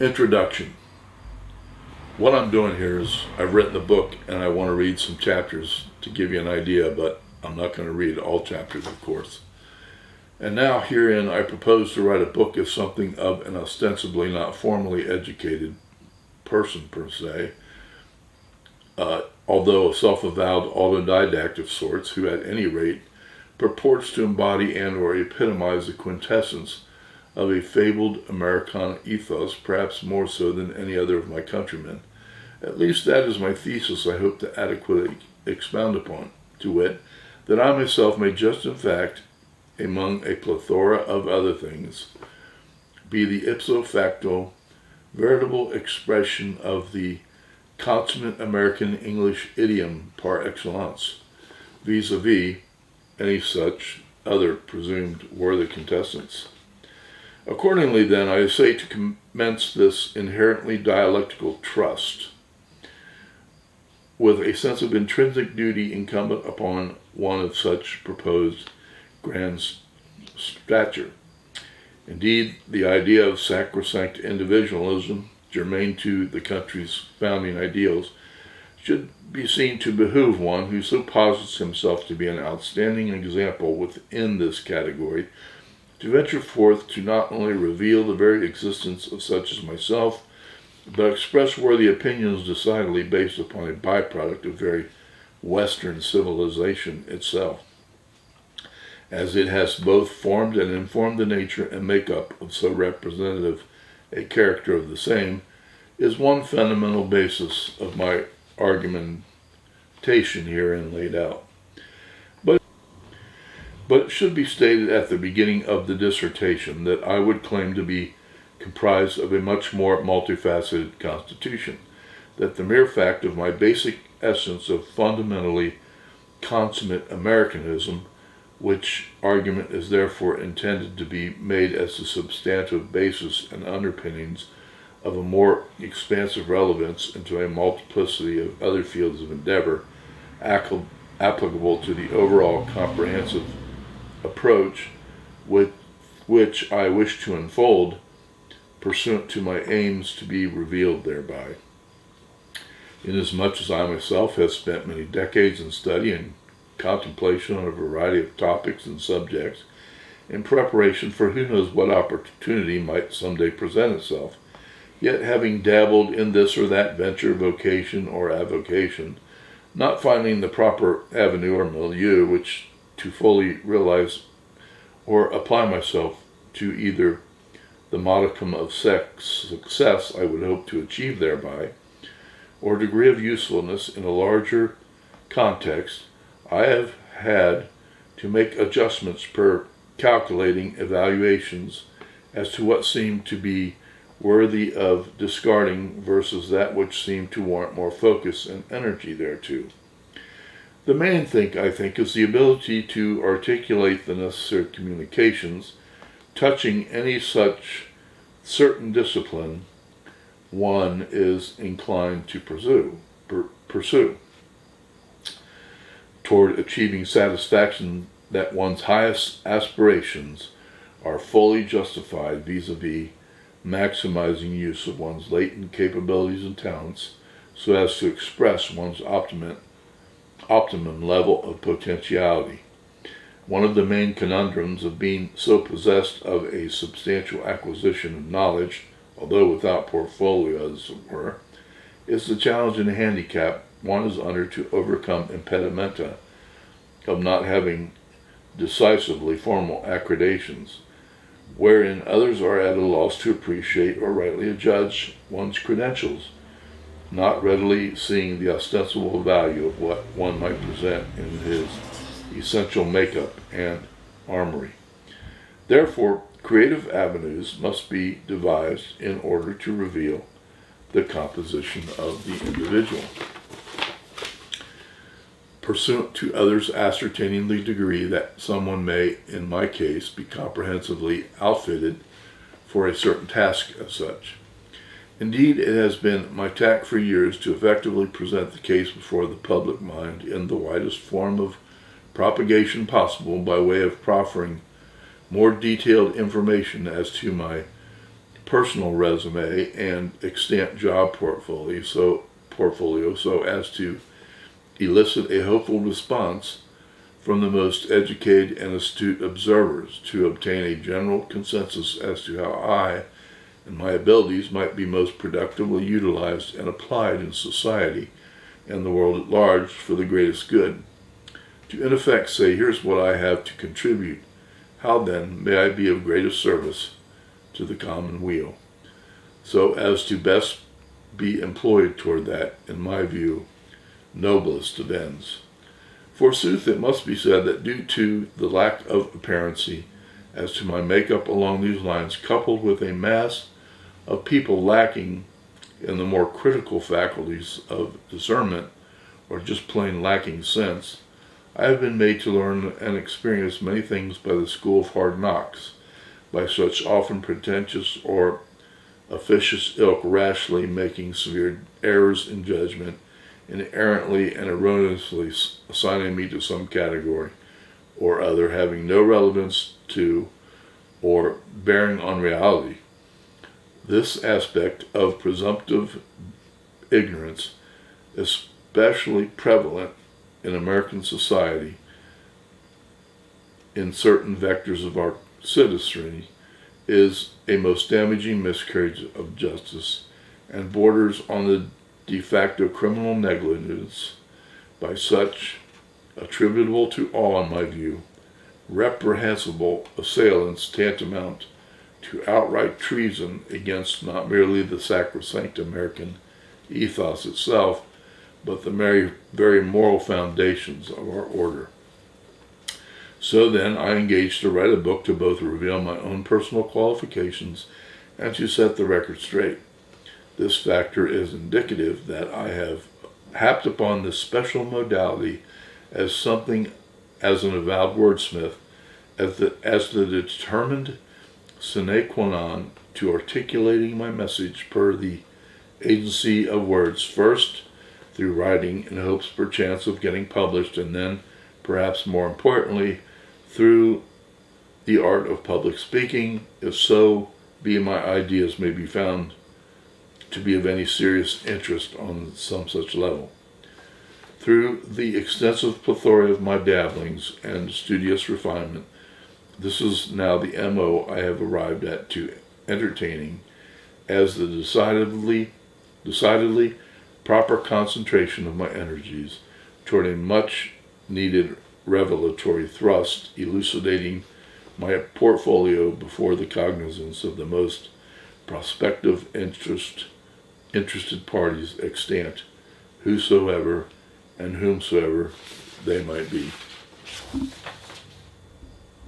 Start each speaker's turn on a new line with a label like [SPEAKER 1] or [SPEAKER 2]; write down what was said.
[SPEAKER 1] Introduction. What I'm doing here is I've written the book and I want to read some chapters to give you an idea, but I'm not going to read all chapters, of course. And now herein I propose to write a book as something of an ostensibly not formally educated person per se, although a self-avowed autodidact of sorts who at any rate purports to embody and or epitomize the quintessence of a fabled Americana ethos, perhaps more so than any other of my countrymen. At least that is my thesis I hope to adequately expound upon, to wit, that I myself may just in fact, among a plethora of other things, be the ipso facto veritable expression of the consummate American English idiom par excellence, vis-a-vis any such other presumed worthy contestants. Accordingly, then, I say to commence this inherently dialectical trust with a sense of intrinsic duty incumbent upon one of such proposed grand stature. Indeed, the idea of sacrosanct individualism, germane to the country's founding ideals, should be seen to behoove one who so posits himself to be an outstanding example within this category, to venture forth to not only reveal the very existence of such as myself, but express worthy opinions decidedly based upon a byproduct of very Western civilization itself, as it has both formed and informed the nature and makeup of so representative a character of the same, is one fundamental basis of my argumentation herein laid out. But it should be stated at the beginning of the dissertation that I would claim to be comprised of a much more multifaceted constitution, that the mere fact of my basic essence of fundamentally consummate Americanism, which argument is therefore intended to be made as the substantive basis and underpinnings of a more expansive relevance into a multiplicity of other fields of endeavor, applicable to the overall comprehensive approach with which I wish to unfold, pursuant to my aims to be revealed thereby. Inasmuch as I myself have spent many decades in study and contemplation on a variety of topics and subjects, in preparation for who knows what opportunity might someday present itself, yet having dabbled in this or that venture, vocation, or avocation, not finding the proper avenue or milieu which to fully realize or apply myself to either the modicum of success I would hope to achieve thereby, or degree of usefulness in a larger context, I have had to make adjustments per calculating evaluations as to what seemed to be worthy of discarding versus that which seemed to warrant more focus and energy thereto. The main thing, I think, is the ability to articulate the necessary communications touching any such certain discipline one is inclined to pursue, toward achieving satisfaction that one's highest aspirations are fully justified vis-a-vis maximizing use of one's latent capabilities and talents so as to express one's optimum level of potentiality. One of the main conundrums of being so possessed of a substantial acquisition of knowledge, although without portfolio as it were, is the challenge and handicap one is under to overcome impedimenta of not having decisively formal accreditations, wherein others are at a loss to appreciate or rightly judge one's credentials, not readily seeing the ostensible value of what one might present in his essential makeup and armory. Therefore, creative avenues must be devised in order to reveal the composition of the individual, pursuant to others ascertaining the degree that someone may, in my case, be comprehensively outfitted for a certain task as such. Indeed, it has been my tack for years to effectively present the case before the public mind in the widest form of propagation possible by way of proffering more detailed information as to my personal resume and extant job portfolio so as to elicit a hopeful response from the most educated and astute observers to obtain a general consensus as to how I and my abilities might be most productively utilized and applied in society and the world at large for the greatest good. To in effect say, here's what I have to contribute. How then may I be of greatest service to the common weal, so as to best be employed toward that, in my view, noblest of ends. Forsooth, it must be said that due to the lack of apparency as to my makeup along these lines, coupled with a mass of people lacking in the more critical faculties of discernment, or just plain lacking sense, I have been made to learn and experience many things by the school of hard knocks, by such often pretentious or officious ilk rashly making severe errors in judgment, and errantly and erroneously assigning me to some category or other having no relevance to or bearing on reality. This aspect of presumptive ignorance, especially prevalent in American society in certain vectors of our citizenry, is a most damaging miscarriage of justice and borders on the de facto criminal negligence by such, attributable to all in my view, reprehensible assailants tantamount to outright treason against not merely the sacrosanct American ethos itself, but the very moral foundations of our order. So then I engaged to write a book to both reveal my own personal qualifications and to set the record straight. This factor is indicative that I have happed upon this special modality as something as an avowed wordsmith, as the determined sine qua non to articulating my message per the agency of words, first through writing in hopes perchance of getting published, and then, perhaps more importantly, through the art of public speaking, if so be my ideas may be found to be of any serious interest on some such level. Through the extensive plethora of my dabblings and studious refinement, this is now the MO I have arrived at to entertaining as the decidedly proper concentration of my energies toward a much needed revelatory thrust, elucidating my portfolio before the cognizance of the most prospective interested parties extant, whosoever and whomsoever they might be.